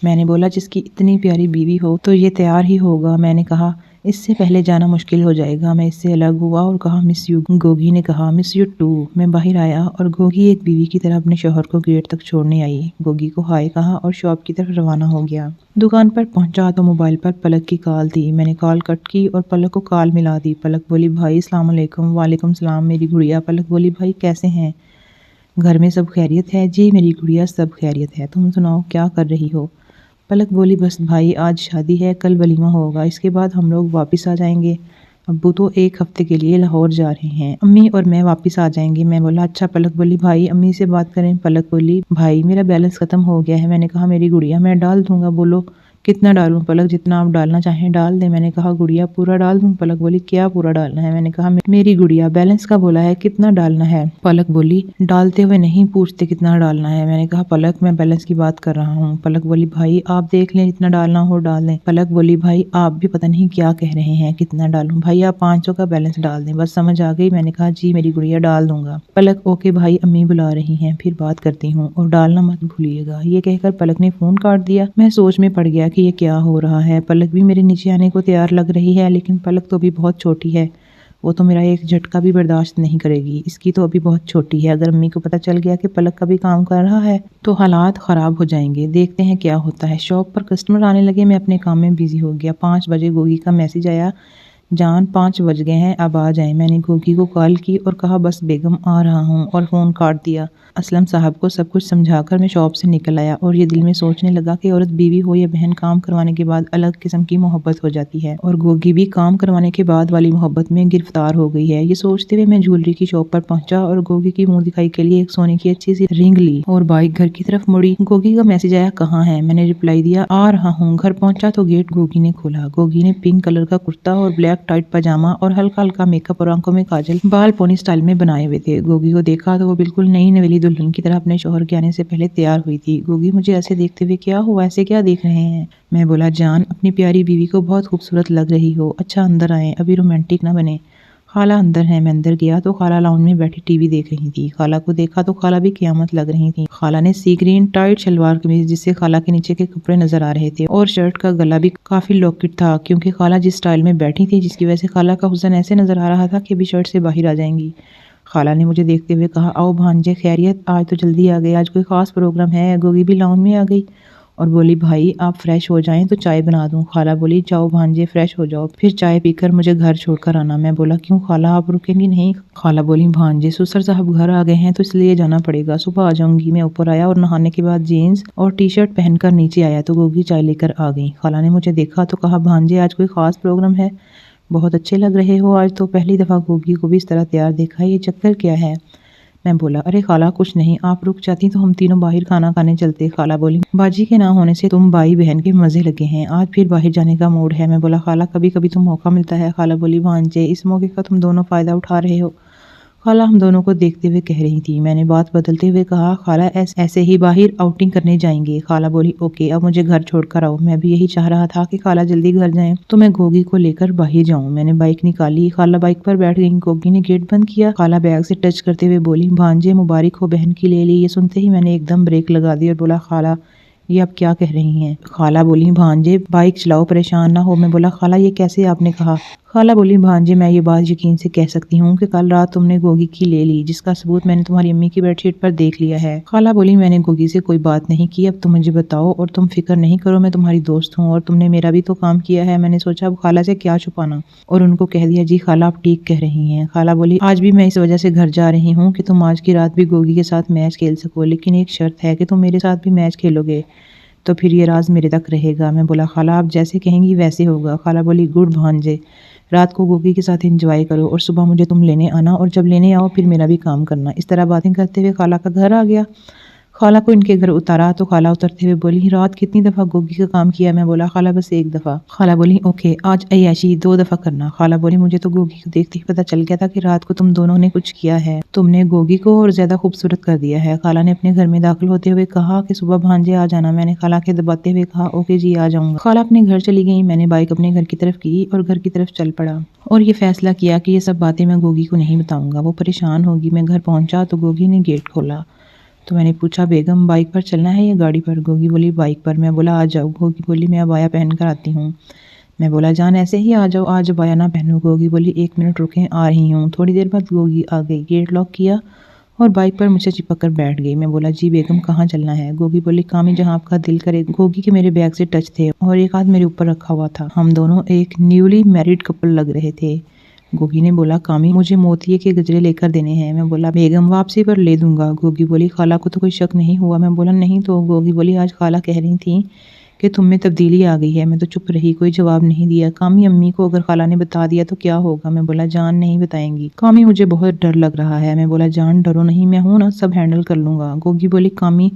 मैंने बोला जिसकी इतनी प्यारी बीवी हो तो ये तैयार ही होगा। मैंने कहा इससे पहले जाना मुश्किल हो जाएगा। मैं इससे अलग हुआ और कहा मिस यू। गोगी ने कहा मिस यू टू। मैं बाहर आया और गोगी एक बीवी की तरह अपने शौहर को गेट तक छोड़ने आई। गोगी को हाय कहा और शॉप की तरफ रवाना हो गया। दुकान पर पहुंचा तो मोबाइल पर पलक की कॉल थी। मैंने कॉल कट की और पलक को कॉल मिला दी। पलक बोली भाई अस्सलाम वालेकुम। वालेकुम सलाम मेरी गुड़िया। पलक बोली भाई कैसे हैं, घर में सब खैरियत है? जी मेरी गुड़िया सब खैरियत है, तुम सुनाओ क्या कर रही हो? पलक बोली बस भाई आज शादी है, कल वलीमा होगा, इसके बाद हम लोग वापस आ जाएंगे। अब्बू तो एक हफ्ते के लिए लाहौर जा रहे हैं, अम्मी और मैं वापस आ जाएंगे। मैं बोला अच्छा। पलक बोली भाई अम्मी से बात करें। पलक बोली भाई मेरा बैलेंस खत्म हो गया है। मैंने कहा मेरी गुड़िया मैं डाल दूंगा, बोलो कितना डालूं? पलक जितना आप डालना चाहें डाल दें। मैंने कहा गुड़िया पूरा डाल दूं? पलक बोली क्या पूरा डालना है? मैंने कहा मेरी गुड़िया बैलेंस का बोला है, कितना डालना है? पलक बोली डालते हुए नहीं पूछते कितना डालना है। मैंने कहा पलक मैं बैलेंस की बात कर रहा हूँ। पलक बोली भाई आप देख लें जितना डालना हो डाल दें। पलक बोली भाई आप भी पता नहीं क्या कह रहे हैं, कितना डालूं? भाई आप 500 का बैलेंस डाल दें, बस समझ आ गई? मैंने कहा जी मेरी गुड़िया डाल दूंगा। पलक ओके भाई अम्मी बुला रही हैं, फिर बात करती हूँ और डालना मत भूलिएगा। ये कहकर पलक ने फोन काट दिया। मैं सोच में पड़ गया कि ये क्या हो रहा है। पलक भी मेरे नीचे आने को तैयार लग रही है, लेकिन पलक तो अभी बहुत छोटी है, वो तो मेरा एक झटका भी बर्दाश्त नहीं करेगी। इसकी तो अभी बहुत छोटी है, अगर अम्मी को पता चल गया कि पलक का भी काम कर रहा है तो हालात खराब हो जाएंगे। देखते हैं क्या होता है। शॉप पर कस्टमर आने लगे, मैं अपने काम में बिजी हो गया। 5 बजे गोगी का मैसेज आया, जान 5 बज गए हैं अब आ जाए। मैंने गोगी को कॉल की और कहा बस बेगम आ रहा हूँ और फ़ोन काट दिया। असलम साहब को सब कुछ समझाकर मैं शॉप से निकल आया और ये दिल में सोचने लगा कि औरत बीवी हो या बहन, काम करवाने के बाद अलग किस्म की मोहब्बत हो जाती है और गोगी भी काम करवाने के बाद वाली मोहब्बत में गिरफ्तार हो गई है। ये सोचते हुए मैं ज्वेलरी की शॉप पर पहुंचा और गोगी की मुंह दिखाई के लिए एक सोने की अच्छी सी रिंग ली और बाइक घर की तरफ मुड़ी। गोगी का मैसेज आया कहाँ है? मैंने रिप्लाई दिया आ रहा हूँ। घर पहुंचा तो गेट गोगी ने खोला। गोगी ने पिंक कलर का कुर्ता और ब्लैक टाइट पजामा और हल्का हल्का मेकअप और आंखों में काजल, बाल पोनी स्टाइल में बनाए हुए थे। गोगी को देखा तो वो बिल्कुल नई नवेली दुल्हन की तरह अपने शौहर के आने से पहले तैयार हुई थी। गोगी मुझे ऐसे देखते हुए क्या हुआ, ऐसे क्या देख रहे हैं? मैं बोला जान अपनी प्यारी बीवी को बहुत खूबसूरत लग रही हो, अच्छा अंदर आए, अभी रोमांटिक ना बने। खाला अंदर है। मैं अंदर गया तो खाला लाउंज में बैठी टीवी देख रही थी। खाला को देखा तो खाला भी क़यामत लग रही थी। खाला ने सी ग्रीन टाइट शलवार कमीज जिससे खाला के नीचे के कपड़े नजर आ रहे थे और शर्ट का गला भी काफी लॉकेट था, क्योंकि खाला जिस स्टाइल में बैठी थी जिसकी वजह से खाला का हुस्न ऐसे नजर आ रहा था कि अभी शर्ट से बाहर आ जाएंगी। खाला ने मुझे देखते हुए कहा आओ भांजे खैरियत, आज तो जल्दी आ गए, आज कोई खास प्रोग्राम है? गोगी भी लाउंज में आ गई और बोली भाई आप फ्रेश हो जाएं तो चाय बना दूं। खाला बोली जाओ भांजे फ्रेश हो जाओ, फिर चाय पीकर मुझे घर छोड़कर आना। मैं बोला क्यों खाला आप रुकेंगी नहीं? खाला बोली भांजे ससुर साहब घर आ गए हैं तो इसलिए जाना पड़ेगा, सुबह आ जाऊंगी। मैं ऊपर आया और नहाने के बाद जीन्स और टी शर्ट पहनकर नीचे आया तो गोगी चाय लेकर आ गई। खाला ने मुझे देखा तो कहा भांजे आज कोई खास प्रोग्राम है? बहुत अच्छे लग रहे हो आज तो, पहली दफा गोगी को भी इस तरह तैयार देखा, ये चक्कर क्या है? मैं बोला अरे खाला कुछ नहीं, आप रुक जाती तो हम तीनों बाहर खाना खाने चलते। खाला बोली बाजी के ना होने से तुम भाई बहन के मजे लगे हैं, आज फिर बाहर जाने का मूड है। मैं बोला खाला कभी कभी तो मौका मिलता है। खाला बोली भांजे इस मौके का तुम दोनों फायदा उठा रहे हो। खाला हम दोनों को देखते हुए कह रही थी। मैंने बात बदलते हुए कहा खाला ऐसे ही बाहर आउटिंग करने जाएंगे। खाला बोली ओके अब मुझे घर छोड़कर आओ। मैं भी यही चाह रहा था कि खाला जल्दी घर जाएं तो मैं गोगी को लेकर बाहर जाऊं। मैंने बाइक निकाली, खाला बाइक पर बैठ गई। गोगी ने गेट बंद किया। खाला बैग से टच करते हुए बोली भांजे मुबारक हो बहन की ले ली। ये सुनते ही मैंने एकदम ब्रेक लगा दी और बोला खाला ये आप क्या कह रही हैं? खाला बोली भांजे बाइक चलाओ परेशान ना हो। मैं बोला खाला ये कैसे आपने कहा? खाला बोली भांजे मैं ये बात यकीन से कह सकती हूँ कि कल रात तुमने गोगी की ले ली, जिसका सबूत मैंने तुम्हारी अम्मी की बेडशीट पर देख लिया है। खाला बोली मैंने गोगी से कोई बात नहीं की, अब तुम मुझे बताओ और तुम फिक्र नहीं करो, मैं तुम्हारी दोस्त हूँ और तुमने मेरा भी तो काम किया है। मैंने सोचा अब खाला से क्या छुपाना और उनको कह दिया जी खाला आप ठीक कह रही हैं। खाला बोली आज भी मैं इस वजह से घर जा रही हूँ कि तुम आज की रात भी गोगी के साथ मैच खेल सको, लेकिन एक शर्त है कि तुम मेरे साथ भी मैच खेलोगे तो फिर ये राज मेरे तक रहेगा। मैं बोला खाला आप जैसे कहेंगी वैसे होगा। खाला बोली गुड भांजे रात को गोगी के साथ एंजॉय करो और सुबह मुझे तुम लेने आना और जब लेने आओ फिर मेरा भी काम करना। इस तरह बातें करते हुए खाला का घर आ गया। खाला को इनके घर उतारा तो खाला उतरते हुए बोली रात कितनी दफ़ा गोगी का काम किया? मैं बोला खाला बस 1 दफ़ा। खाला बोली ओके आज अय्याशी 2 दफ़ा करना। खाला बोली मुझे तो गोगी को देखते ही पता चल गया था कि रात को तुम दोनों ने कुछ किया है, तुमने गोगी को और ज्यादा खूबसूरत कर दिया है। खाला ने अपने घर में दाखिल होते हुए कहा कि सुबह भांजे आ जाना। मैंने खाला के दबाते हुए कहा ओके जी आ जाऊंगा। खाला अपने घर चली गई। मैंने बाइक अपने घर की तरफ की और घर की तरफ चल पड़ा और ये फैसला किया कि ये सब बातें मैं गोगी को नहीं बताऊंगा, वो परेशान होगी। मैं घर पहुंचा तो गोगी ने गेट खोला। तो मैंने पूछा बेगम बाइक पर चलना है या गाड़ी पर? गोगी बोली बाइक पर। मैं बोला आ जाओ। गोगी बोली मैं अबाया पहन कर आती हूँ। मैं बोला जान ऐसे ही आ जाओ, आज अबाया ना पहनो। गोगी बोली 1 मिनट रुकें, आ रही हूँ। थोड़ी देर बाद गोगी आ गई, गेट लॉक किया और बाइक पर मुझसे चिपक कर बैठ गई। मैं बोला जी बेगम कहाँ चलना है? गोगी बोली कामी जहाँ आपका दिल करे। गोगी के मेरे बैग से टच थे और एक हाथ मेरे ऊपर रखा हुआ था। हम दोनों एक न्यूली मैरिड कपल लग रहे थे। गोगी ने बोला कामी मुझे मोतिये के गजरे लेकर देने हैं। मैं बोला बेगम वापसी पर ले दूंगा। गोगी बोली खाला को तो कोई शक नहीं हुआ? मैं बोला नहीं तो। गोगी बोली आज खाला कह रही थी कि तुम में तब्दीली आ गई है। मैं तो चुप रही, कोई जवाब नहीं दिया। कामी अम्मी को अगर खाला ने बता दिया तो क्या होगा? मैं बोला जान नहीं बताएंगी। कामी मुझे बहुत डर लग रहा है। मैं बोला जान डरो नहीं, मैं हूं ना, सब हैंडल कर लूंगा। गोगी बोली कामी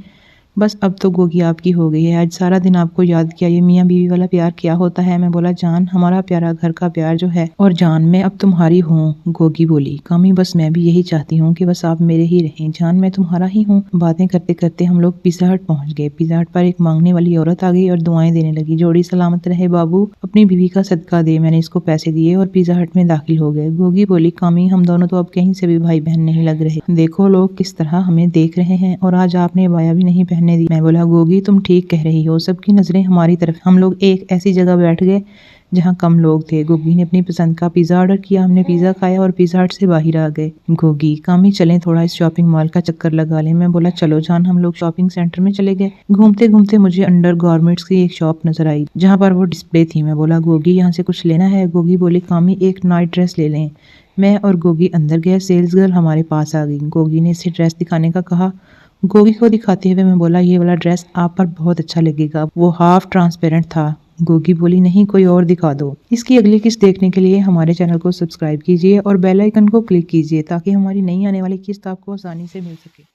बस अब तो गोगी आपकी हो गई है। आज सारा दिन आपको याद किया, ये मियाँ बीवी वाला प्यार क्या होता है? मैं बोला जान हमारा प्यारा घर का प्यार जो है, और जान मैं अब तुम्हारी हूँ। गोगी बोली कामी बस मैं भी यही चाहती हूँ कि बस आप मेरे ही रहें। जान मैं तुम्हारा ही हूँ। बातें करते करते हम लोग पिज़्ज़ा हट पहुँच गए। पिज़्ज़ा हट पर एक मांगने वाली औरत आ गई और दुआएं देने लगी। जोड़ी सलामत रहे बाबू, अपनी बीवी का सदका दे। मैंने इसको पैसे दिए और पिज़्ज़ा हट में दाखिल हो गए। गोगी बोली कामी हम दोनों तो अब कहीं से भी भाई बहन नहीं लग रहे। देखो लोग किस तरह हमें देख रहे हैं, और आज आपने बाया भी नहीं पहनने दी। मैं बोला गोगी तुम ठीक कह रही हो, सबकी नजरें हमारी तरफ। हम लोग एक ऐसी जगह बैठ गए जहाँ कम लोग थे। गोगी ने अपनी पसंद का पिज़्ज़ा ऑर्डर किया। हमने पिज़्ज़ा खाया और पिज़्ज़ा हट से बाहर आ गए। गोगी कामी चलें थोड़ा इस शॉपिंग मॉल का चक्कर लगा लें। मैं बोला चलो जान। हम लोग शॉपिंग सेंटर में चले गए। घूमते घूमते मुझे अंडर गारमेंट्स की एक शॉप नजर आई जहाँ पर वो डिस्प्ले थी। मैं बोला गोगी यहाँ से कुछ लेना है? गोगी बोली कामी एक नाइट ड्रेस ले लें। मैं और गोगी अंदर गए। सेल्स गर्ल हमारे पास आ गई। गोगी ने इसे ड्रेस दिखाने का कहा। गोगी को दिखाते हुए मैं बोला ये वाला ड्रेस आप पर बहुत अच्छा लगेगा। वो हाफ ट्रांसपेरेंट था। गोगी बोली नहीं कोई और दिखा दो। इसकी अगली किस्त देखने के लिए हमारे चैनल को सब्सक्राइब कीजिए और बेल आइकन को क्लिक कीजिए ताकि हमारी नई आने वाली किस्त आपको आसानी से मिल सके।